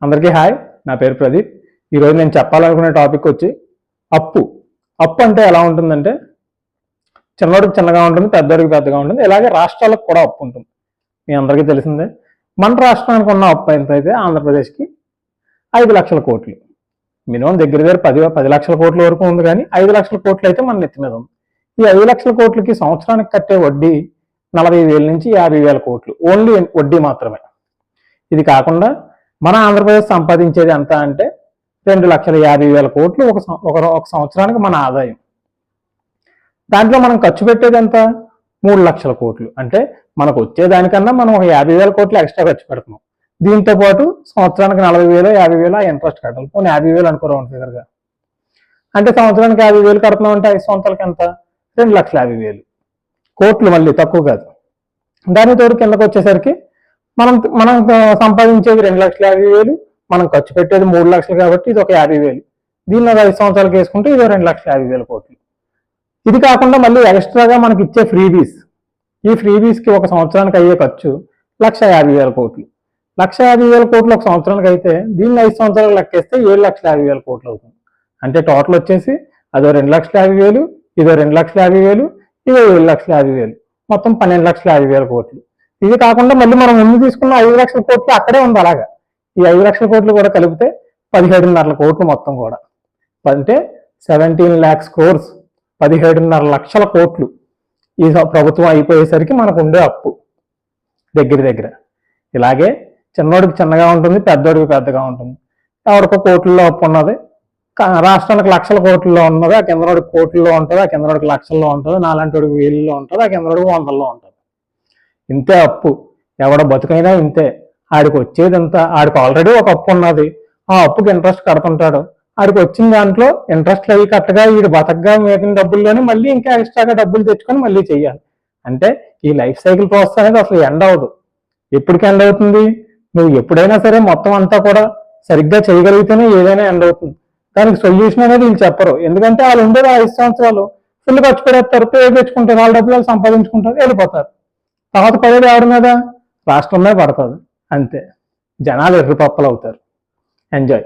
అందరికీ హాయ్, నా పేరు ప్రదీప్. ఈరోజు నేను చెప్పాలనుకునే టాపిక్ వచ్చి అప్పు. అప్పు అంటే ఎలా ఉంటుందంటే చిన్నవాడికి చిన్నగా ఉంటుంది, పెద్దవాడికి పెద్దగా ఉంటుంది. ఇలాగే రాష్ట్రాలకు కూడా అప్పు ఉంటుంది. మీ అందరికీ తెలిసిందే. మన రాష్ట్రానికి ఉన్న అప్పు ఎంత అయితే ఆంధ్రప్రదేశ్కి 5 లక్షల కోట్లు. మినిమం దగ్గర 10 లక్షల కోట్ల వరకు ఉంది, కానీ 5 లక్షల కోట్లు అయితే మన నెత్తి మీద ఉంది. ఈ 5 లక్షల కోట్లకి సంవత్సరానికి కట్టే వడ్డీ 40,000 నుంచి 50,000 కోట్లు, ఓన్లీ వడ్డీ మాత్రమే. ఇది కాకుండా మన ఆంధ్రప్రదేశ్ సంపాదించేది ఎంత అంటే 2,50,000 కోట్లు ఒక సంవత్సరానికి మన ఆదాయం. దాంట్లో మనం ఖర్చు పెట్టేది ఎంత? 3 లక్షల కోట్లు. అంటే మనకు వచ్చేదానికన్నా మనం ఒక 50,000 కోట్లు ఎక్స్ట్రా ఖర్చు పెడుతున్నాం. దీంతో పాటు సంవత్సరానికి 40,000 50,000 ఇంట్రెస్ట్ కట్టాలి. పోనీ 50,000 అనుకో రౌండ్ ఫిగర్గా. అంటే సంవత్సరానికి 50,000 కడుతున్నాం అంటే 5 సంవత్సరాలకి ఎంత? 2,50,000 కోట్లు. మళ్ళీ తక్కువ కాదు. దానితో కిందకు వచ్చేసరికి మనం సంపాదించేది 2,50,000, మనం ఖర్చు పెట్టేది 3 లక్షలు కాబట్టి ఇది ఒక 50,000. దీన్ని 5 సంవత్సరాలకు వేసుకుంటే ఇది 2,50,000 కోట్లు. ఇది కాకుండా మళ్ళీ ఎక్స్ట్రాగా మనకి ఇచ్చే ఫ్రీబీస్, ఈ ఫ్రీబీస్కి ఒక సంవత్సరానికి అయ్యే ఖర్చు 1,50,000 కోట్లు. 1,50,000 కోట్లు ఒక సంవత్సరానికి అయితే దీన్ని 5 సంవత్సరాలు లెక్కేస్తే 7,50,000 కోట్లు అవుతుంది. అంటే టోటల్ వచ్చేసి అదో 2,50,000, ఇదో 2,50,000, ఇదో 7,50,000, మొత్తం 12,50,000 కోట్లు. ఇది కాకుండా మళ్ళీ మనం ముందు తీసుకున్న 5 లక్షల కోట్లు అక్కడే ఉంది. అలాగా ఈ 5 లక్షల కోట్లు కూడా కలిపితే 17,500 కోట్లు మొత్తం కూడా. అంటే 17 lakhs crores, 17,500 లక్షల కోట్లు ఈ ప్రభుత్వం అయిపోయేసరికి మనకు ఉండే అప్పు దగ్గర. ఇలాగే చిన్నోడికి చిన్నగా ఉంటుంది, పెద్దోడికి పెద్దగా ఉంటుంది. ఎవరికో కోట్లలో అప్పు ఉన్నది, రాష్ట్రానికి లక్షల కోట్లలో ఉన్నది, ఆ కిందనోడికి కోట్లలో ఉంటుంది, ఆ కిందనోడికి లక్షల్లో ఉంటుంది, నాలాంటివాడికి వేలలో ఉంటుంది, ఆ కిందనోడికి 100లో ఉంటుంది. ఇంతే అప్పు. ఎవడ బతుకైనా ఇంతే. ఆడికి వచ్చేది ఎంత? ఆడికి ఆల్రెడీ ఒక అప్పు ఉన్నది, ఆ అప్పుకి ఇంట్రెస్ట్ కడుతుంటాడు. ఆడికి వచ్చిన దాంట్లో ఇంట్రెస్ట్లు అవి కట్టగా వీడు బతకగా మిగిలిన డబ్బుల్లోనే మళ్ళీ ఇంకా ఎక్స్ట్రాగా డబ్బులు తెచ్చుకొని మళ్ళీ చెయ్యాలి. అంటే ఈ లైఫ్ సైకిల్ ప్రాసెస్ అనేది అసలు ఎండ్ అవ్వదు. ఎప్పటికి ఎండ్ అవుతుంది? నువ్వు ఎప్పుడైనా సరే మొత్తం అంతా కూడా సరిగ్గా చేయగలిగితేనే ఏదైనా ఎండ్ అవుతుంది. దానికి సొల్యూషన్ అనేది వీళ్ళు చెప్పరు. ఎందుకంటే వాళ్ళు ఉండేది 5 సంవత్సరాలు ఫుల్ ఖర్చు పెడతారు, పేరు తెచ్చుకుంటారు, వాళ్ళ డబ్బులు సంపాదించుకుంటారు, వెళ్ళిపోతారు. తర్వాత పడేది ఎవరి మీద? రాష్ట్రం మీద పడుతుంది. అంతే. జనాలు ఎర్రి పప్పలు అవుతారు. ఎంజాయ్.